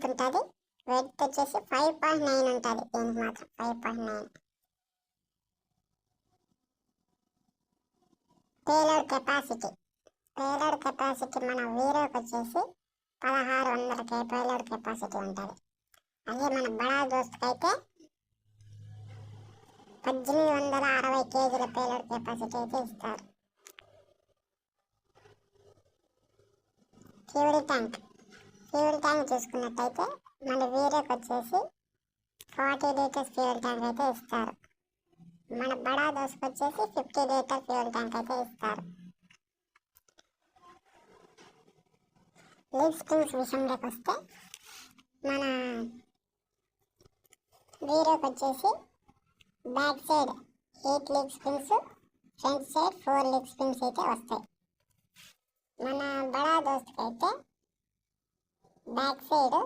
ఉంటుంది. వెయిట్ వచ్చేసి 5.9 ఉంటుంది. దీనికి మాత్రం 5.9. పేలోడ్ కెపాసిటీ మన వీరోకి వచ్చేసి 1600 పేలోడ్ కెపాసిటీ ఉంటుంది. అదే మన బడా దోస్తుకి అయితే 1860 కేజీల పేలోడ్ కెపాసిటీ అయితే ఇస్తారు. ఫ్యూల్ ట్యాంక్ చూసుకున్నట్టయితే మన వీరోకి వచ్చేసి 40 లీటర్స్ ఫ్యూల్ ట్యాంక్ అయితే ఇస్తారు. మన బడా దోస్తుకి వచ్చేసి 50 లీటర్ ఫ్యూల్ ట్యాంక్ అయితే ఇస్తారు. లీఫ్ స్ప్రింగ్స్ విషయంలోకి వస్తే మన వీరోకి వచ్చేసి back side 8 leaf springs, front side 4 leaf springs అయితే వస్తాయి. మన బడా దోస్తుకి అయితే బ్యాక్ సైడ్